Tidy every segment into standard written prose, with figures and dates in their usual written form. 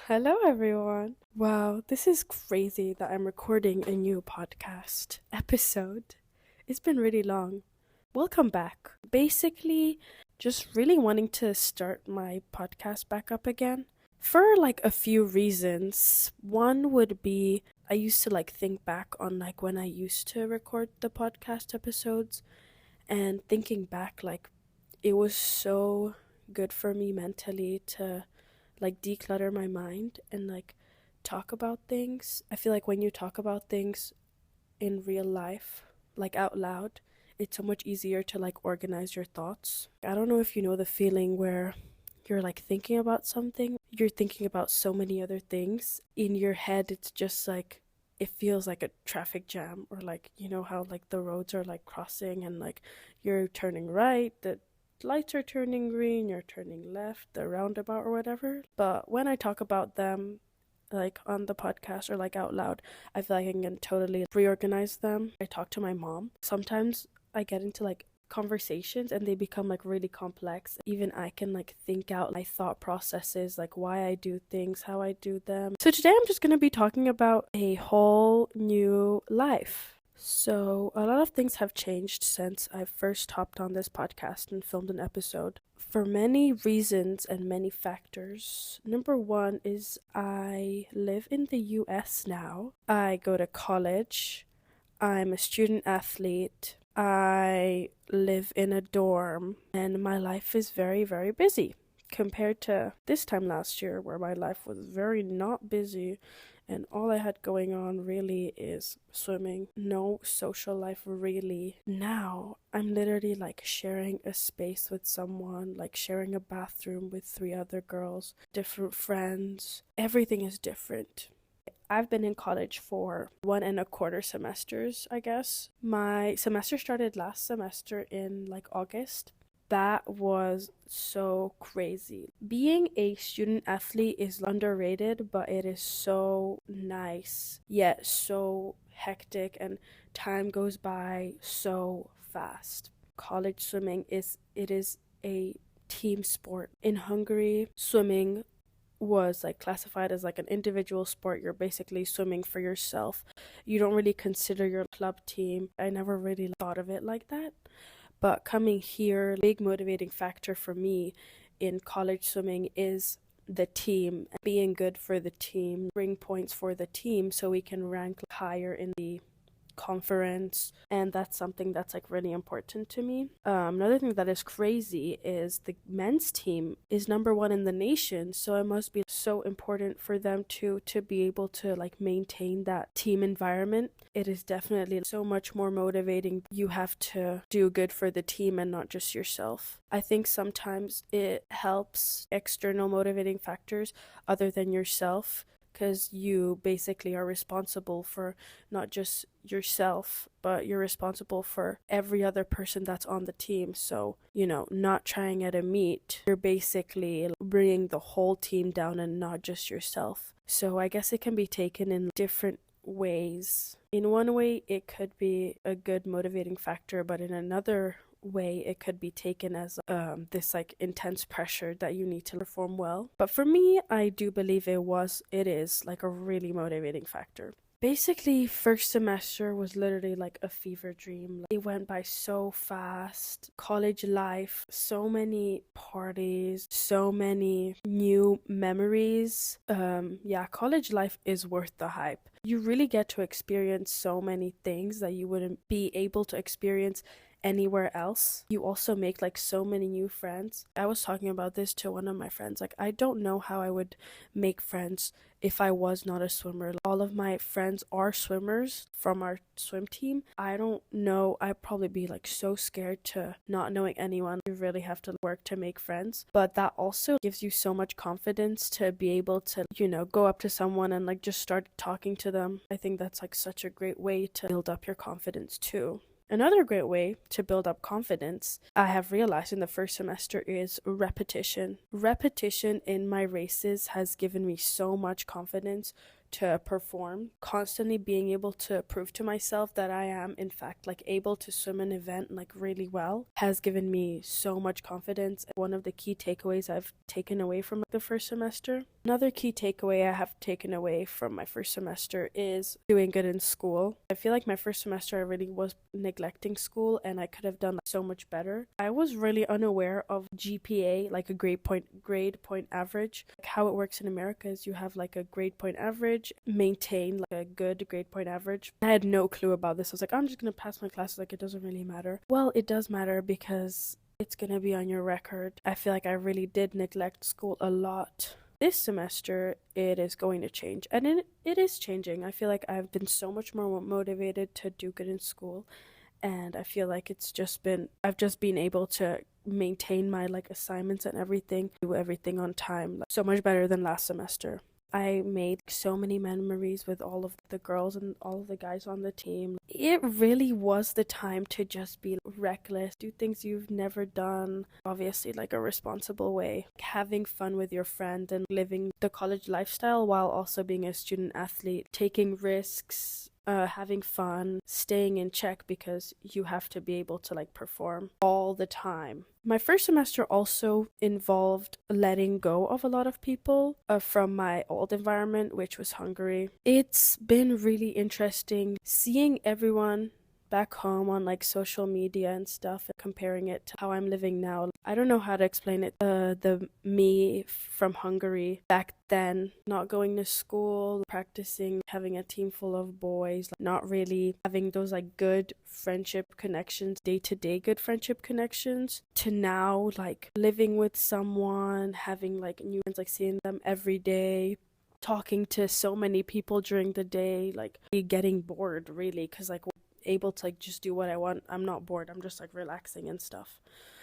Hello, everyone. Wow, this is crazy that I'm recording a new podcast episode. It's been really long. Welcome back. Basically, just really wanting to start my podcast back up again for like a few reasons. One would be I used to like think back on like when I used to record the podcast episodes and thinking back, like it was so good for me mentally to like declutter my mind and like talk about things. I feel like when you talk about things in real life, like out loud, it's so much easier to like organize your thoughts. I don't know if you know the feeling where you're like thinking about something, you're thinking about so many other things. In your head, it's just like it feels like a traffic jam, or like, you know, how like the roads are like crossing and like you're turning right, the lights are turning green, you're turning left, the roundabout or whatever. But when I talk about them, like on the podcast or like out loud, I feel like I can totally reorganize them. I talk to my mom. Sometimes I get into like conversations and they become like really complex. Even I can like think out my thought processes, like why I do things, how I do them. So today I'm just going to be talking about a whole new life. So, a lot of things have changed since I first hopped on this podcast and filmed an episode for many reasons and many factors. Number one is I live in the US now. I go to college. I'm a student athlete. I live in a dorm, and my life is very, very busy compared to this time last year where my life was very not busy and all I had going on really is swimming. No social life really. Now I'm literally like sharing a space with someone, like sharing a bathroom with three other girls, different friends. Everything is different. I've been in college for 1.25 semesters, I guess. My semester started last semester in like August. That was so crazy. Being a student athlete is underrated, but it is so nice, yet so hectic, and time goes by so fast. College swimming is a team sport. In Hungary, swimming was like classified as like an individual sport. You're basically swimming for yourself. You don't really consider your club team. I never really thought of it like that. But coming here, big motivating factor for me in college swimming is the team, being good for the team, bring points for the team so we can rank higher in the conference, and that's something that's like really important to me. Another thing that is crazy is the men's team is number one in the nation, so it must be so important for them to be able to like maintain that team environment. It is definitely so much more motivating. You have to do good for the team and not just yourself. I think sometimes it helps external motivating factors other than yourself, because you basically are responsible for not just yourself, but you're responsible for every other person that's on the team. So, you know, not trying at a meet, you're basically bringing the whole team down and not just yourself. So I guess it can be taken in different ways. In one way, it could be a good motivating factor, but in another way it could be taken as this like intense pressure that you need to perform well. But for me, I do believe it is like a really motivating factor. Basically, first semester was literally like a fever dream. It went by so fast. College life, so many parties, so many new memories. Yeah, college life is worth the hype. You really get to experience so many things that you wouldn't be able to experience anywhere else. You also make like so many new friends. I was talking about this to one of my friends. Like, I don't know how I would make friends if I was not a swimmer. All of my friends are swimmers from our swim team. I don't know. I'd probably be like so scared to not knowing anyone. You really have to work to make friends. But that also gives you so much confidence to be able to, you know, go up to someone and like just start talking to them. I think that's like such a great way to build up your confidence too. Another great way to build up confidence, I have realized in the first semester, is repetition. Repetition in my races has given me so much confidence to perform. Constantly being able to prove to myself that I am, in fact, like able to swim an event like really well has given me so much confidence. One of the key takeaways I've taken away from the first semester. Another key takeaway I have taken away from my first semester is doing good in school. I feel like my first semester I really was neglecting school and I could have done so much better. I was really unaware of GPA, like a grade point average. Like how it works in America is you have like a grade point average, maintain like a good grade point average. I had no clue about this. I was like, I'm just gonna pass my classes, like it doesn't really matter. Well, it does matter because it's gonna be on your record. I feel like I really did neglect school a lot. This semester, it is going to change, and it is changing. I feel like I've been so much more motivated to do good in school, and I feel like I've just been able to maintain my like assignments and everything, do everything on time, like, so much better than last semester. I made so many memories with all of the girls and all of the guys on the team. It really was the time to just be reckless, do things you've never done, obviously like a responsible way, having fun with your friend and living the college lifestyle while also being a student athlete, taking risks, having fun, staying in check because you have to be able to like perform all the time. My first semester also involved letting go of a lot of people from my old environment, which was Hungary. It's been really interesting seeing everyone back home on like social media and stuff and comparing it to how I'm living now. I don't know how to explain it. The me from Hungary back then, not going to school, practicing, having a team full of boys, like, not really having those like good friendship connections, day-to-day good friendship connections, to now like living with someone, having like new friends, like seeing them every day, talking to so many people during the day, like getting bored really, because like able to like just do what I want. I'm not bored. I'm just like relaxing and stuff.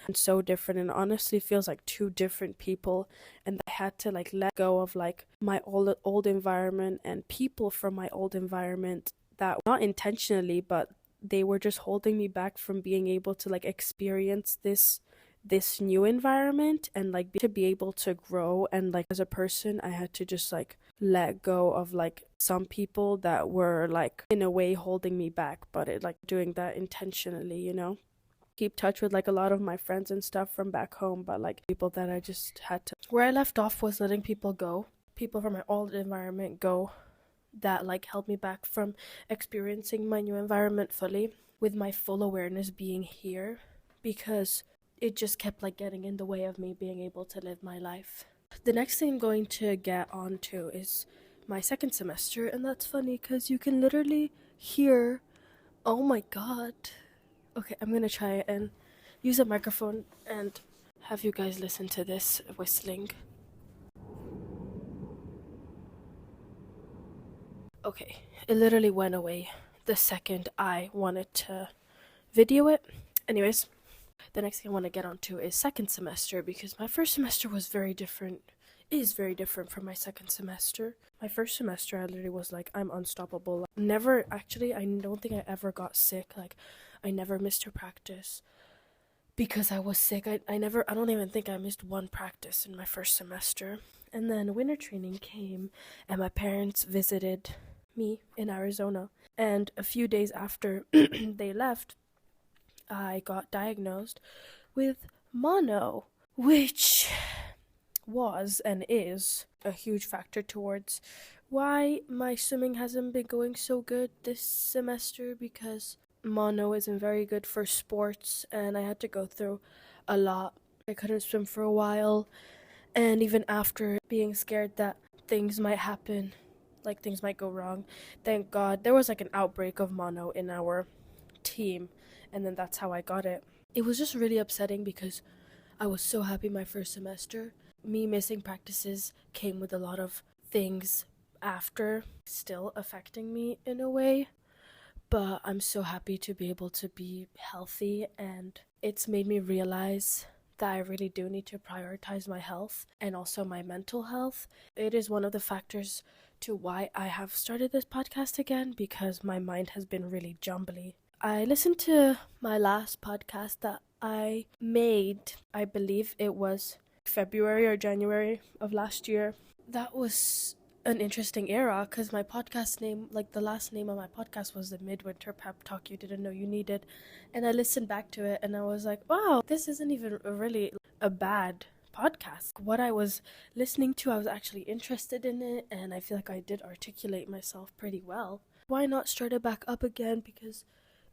And so different, and honestly feels like two different people, and I had to like let go of like my old environment and people from my old environment that not intentionally, but they were just holding me back from being able to like experience this new environment and like to be able to grow. And like as a person I had to just like let go of like some people that were like in a way holding me back, but it like doing that intentionally, you know. Keep touch with like a lot of my friends and stuff from back home, but like people that I just had to, where I left off was letting people go, people from my old environment go, that like held me back from experiencing my new environment fully, with my full awareness being here, because it just kept like getting in the way of me being able to live my life. The next thing I'm going to get onto is my second semester, and that's funny because you can literally hear, oh my god. Okay, I'm gonna try and use a microphone and have you guys listen to this whistling. Okay, it literally went away the second I wanted to video it. Anyways, the next thing I want to get onto is second semester, because my first semester was very different, is very different from my second semester. My first semester I literally was like, I'm unstoppable. Never, actually, I don't think I ever got sick. Like, I never missed a practice because I was sick. I don't even think I missed one practice in my first semester. And then winter training came and my parents visited me in Arizona. And a few days after they left, I got diagnosed with mono, which was and is a huge factor towards why my swimming hasn't been going so good this semester, because mono isn't very good for sports and I had to go through a lot. I couldn't swim for a while, and even after being scared that things might happen, like things might go wrong, thank God there was like an outbreak of mono in our team, and then that's how I got it. It was just really upsetting because I was so happy my first semester. Me missing practices came with a lot of things after still affecting me in a way, but I'm so happy to be able to be healthy, and it's made me realize that I really do need to prioritize my health and also my mental health. It is one of the factors to why I have started this podcast again, because my mind has been really jumbly. I listened to my last podcast that I made, I believe it was February or January of last year. That was an interesting era, because my podcast name, like the last name of my podcast was the Midwinter Pep Talk You Didn't Know You Needed. And I listened back to it and I was like, wow, this isn't even really a bad podcast. What I was listening to, I was actually interested in it, and I feel like I did articulate myself pretty well. Why not start it back up again? Because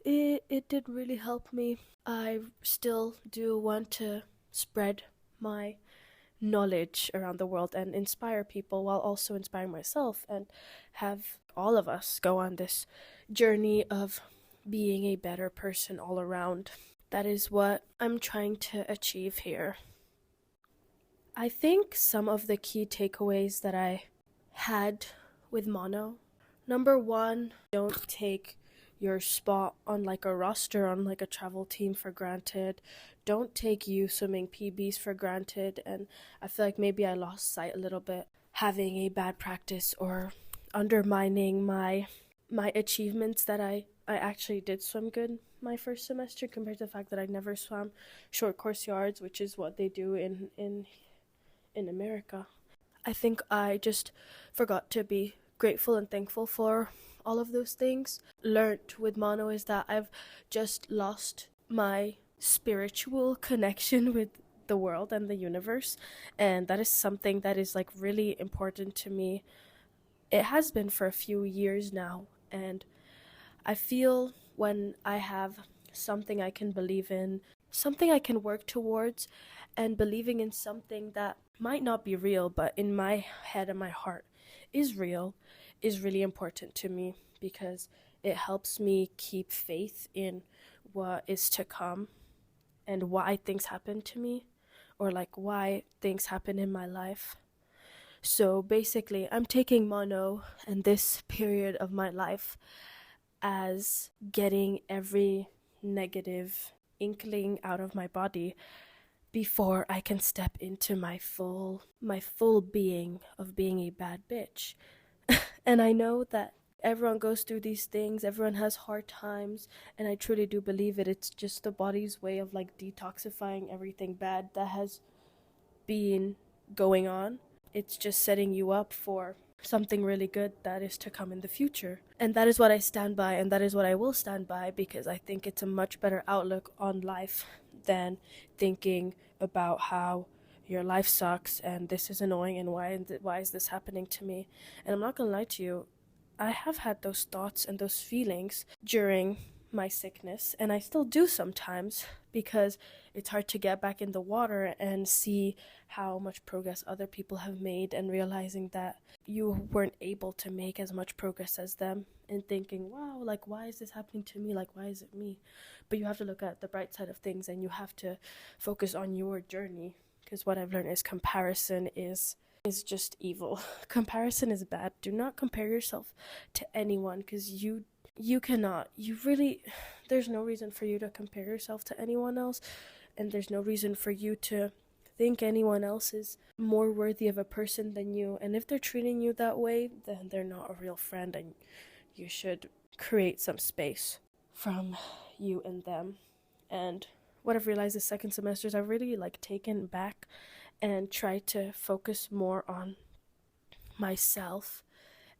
it did really help me. I still do want to spread my knowledge around the world and inspire people while also inspiring myself, and have all of us go on this journey of being a better person all around. That is what I'm trying to achieve here. I think some of the key takeaways that I had with mono: number one, don't take your spot on like a roster on like a travel team for granted. Don't take you swimming PBs for granted. And I feel like maybe I lost sight a little bit, having a bad practice or undermining my achievements that I actually did swim good my first semester, compared to the fact that I never swam short course yards, which is what they do in America. I think I just forgot to be grateful and thankful for all of those things. Learned with mono is that I've just lost my spiritual connection with the world and the universe, and that is something that is like really important to me. It has been for a few years now, and I feel when I have something I can believe in, something I can work towards, and believing in something that might not be real, but in my head and my heart is real, is really important to me, because it helps me keep faith in what is to come and why things happen to me, or like why things happen in my life. So basically, I'm taking mono and this period of my life as getting every negative inkling out of my body before I can step into my full being of being a bad bitch. And I know that everyone goes through these things, everyone has hard times, and I truly do believe it. It's just the body's way of like detoxifying everything bad that has been going on. It's just setting you up for something really good that is to come in the future. And that is what I stand by, and that is what I will stand by, because I think it's a much better outlook on life than thinking about how your life sucks and this is annoying and why is this happening to me. And I'm not gonna lie to you, I have had those thoughts and those feelings during my sickness, and I still do sometimes, because it's hard to get back in the water and see how much progress other people have made, and realizing that you weren't able to make as much progress as them, and thinking, wow, like, why is this happening to me? Like, why is it me? But you have to look at the bright side of things, and you have to focus on your journey, because what I've learned is comparison is just evil. Comparison is bad. Do not compare yourself to anyone, because you cannot. There's no reason for you to compare yourself to anyone else, and there's no reason for you to think anyone else is more worthy of a person than you. And if they're treating you that way, then they're not a real friend, and you should create some space from you and them. And what I've realized this second semester is I've really like taken back and tried to focus more on myself,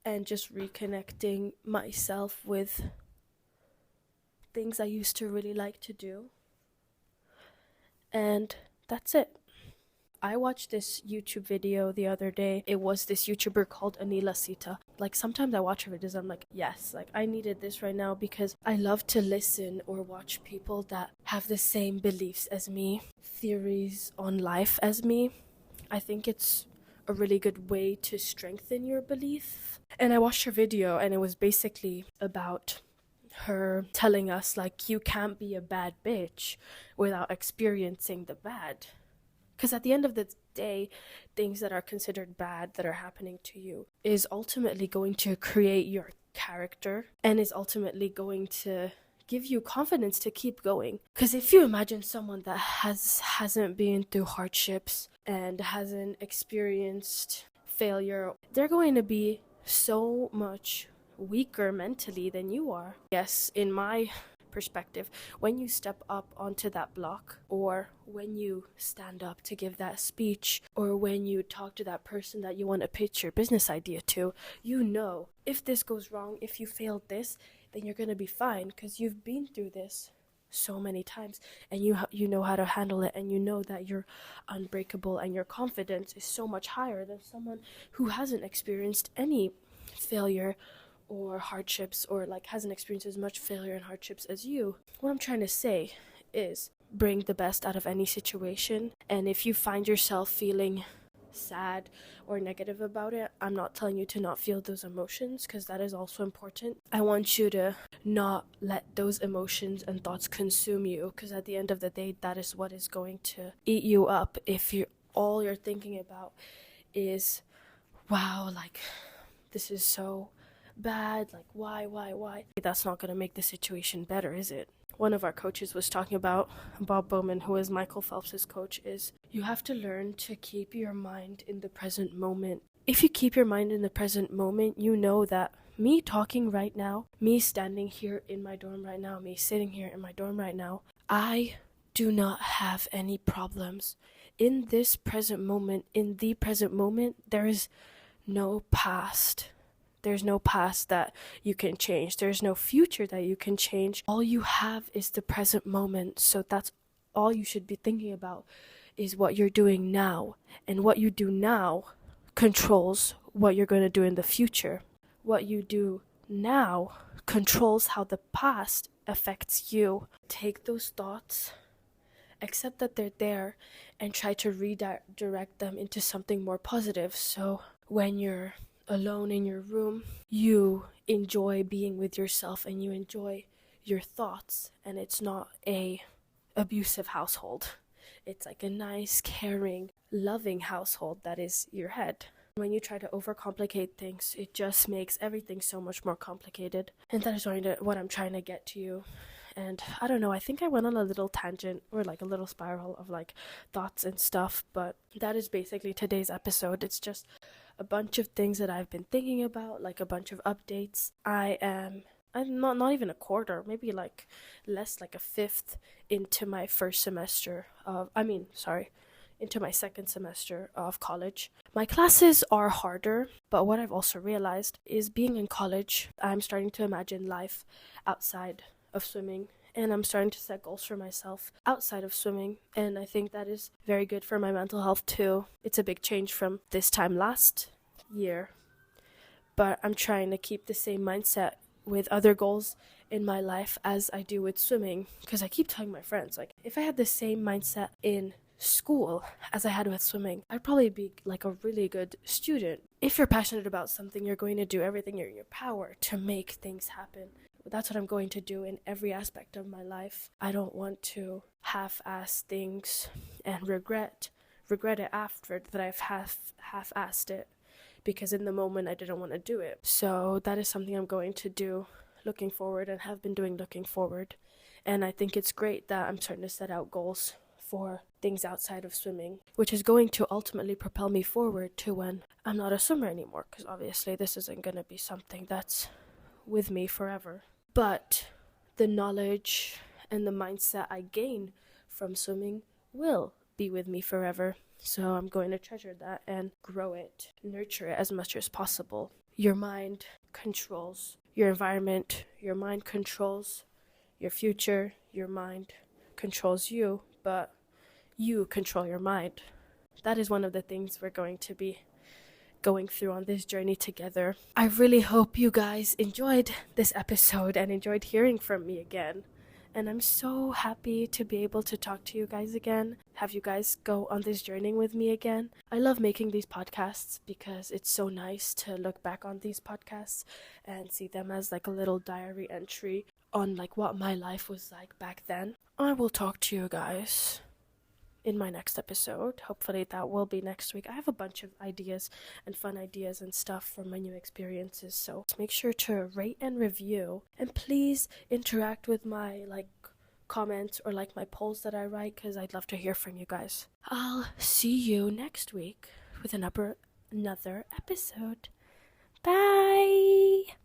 and just reconnecting myself with things I used to really like to do. And that's it. I watched this YouTube video the other day. It was this YouTuber called Anila Sita. Like, sometimes I watch her videos, I'm like, yes, like I needed this right now, because I love to listen or watch people that have the same beliefs as me, theories on life as me. I think it's a really good way to strengthen your belief. And I watched her video, and it was basically about her telling us, like, you can't be a bad bitch without experiencing the bad. Because at the end of the day, things that are considered bad that are happening to you is ultimately going to create your character, and is ultimately going to give you confidence to keep going. Because if you imagine someone that hasn't been through hardships and hasn't experienced failure, they're going to be so much weaker mentally than you are. Yes, in my perspective. When you step up onto that block, or when you stand up to give that speech, or when you talk to that person that you want to pitch your business idea to, you know, if this goes wrong, if you failed this, then you're going to be fine because you've been through this so many times, and you know how to handle it, and you know that you're unbreakable, and your confidence is so much higher than someone who hasn't experienced any failure or hardships, or like hasn't experienced as much failure and hardships as you. What I'm trying to say is bring the best out of any situation, and if you find yourself feeling sad or negative about it, I'm not telling you to not feel those emotions, because that is also important. I want you to not let those emotions and thoughts consume you, because at the end of the day, that is what is going to eat you up. If all you're thinking about is, wow, like this is so bad, like why, that's not going to make the situation better, is it? One of our coaches was talking about, Bob Bowman, who is Michael Phelps's coach, is you have to learn to keep your mind in the present moment. If you keep your mind in the present moment, you know that me talking right now, me standing here in my dorm right now, me sitting here in my dorm right now, I do not have any problems. In this present moment, there is no past. There's no past that you can change. There's no future that you can change. All you have is the present moment. So that's all you should be thinking about, is what you're doing now. And what you do now controls what you're going to do in the future. What you do now controls how the past affects you. Take those thoughts, accept that they're there, and try to redirect them into something more positive. So when you're alone in your room, you enjoy being with yourself, and you enjoy your thoughts, and it's not a abusive household. It's like a nice, caring, loving household that is your head. When you try to overcomplicate things, it just makes everything so much more complicated. And that is what I'm trying to get to you. And I don't know, I think I went on a little tangent, or like a little spiral of like thoughts and stuff, but that is basically today's episode. It's just a bunch of things that I've been thinking about, like a bunch of updates. I'm not even a quarter, maybe like less, like a fifth into my into my second semester of college. My classes are harder, but what I've also realized is, being in college, I'm starting to imagine life outside of swimming, and I'm starting to set goals for myself outside of swimming, and I think that is very good for my mental health too. It's a big change from this time last year, but I'm trying to keep the same mindset with other goals in my life as I do with swimming, because I keep telling my friends, like, if I had the same mindset in school as I had with swimming, I'd probably be like a really good student. If you're passionate about something, you're going to do everything in your power to make things happen. That's what I'm going to do in every aspect of my life. I don't want to half-ass things and regret it after that I've half-assed it, because in the moment I didn't want to do it. So that is something I'm going to do looking forward, and have been doing looking forward. And I think it's great that I'm starting to set out goals for things outside of swimming, which is going to ultimately propel me forward to when I'm not a swimmer anymore, because obviously this isn't going to be something that's with me forever. But the knowledge and the mindset I gain from swimming will be with me forever. So I'm going to treasure that and grow it, nurture it as much as possible. Your mind controls your environment, your mind controls your future, your mind controls you, but you control your mind. That is one of the things we're going to be going through on this journey together. I really hope you guys enjoyed this episode and enjoyed hearing from me again. And I'm so happy to be able to talk to you guys again, have you guys go on this journey with me again. I love making these podcasts because it's so nice to look back on these podcasts and see them as like a little diary entry on like what my life was like back then. I will talk to you guys in my next episode. Hopefully that will be next week. I have a bunch of ideas and fun ideas and stuff from my new experiences, so make sure to rate and review, and please interact with my comments or my polls that I write, because I'd love to hear from you guys. I'll see you next week with another episode. Bye.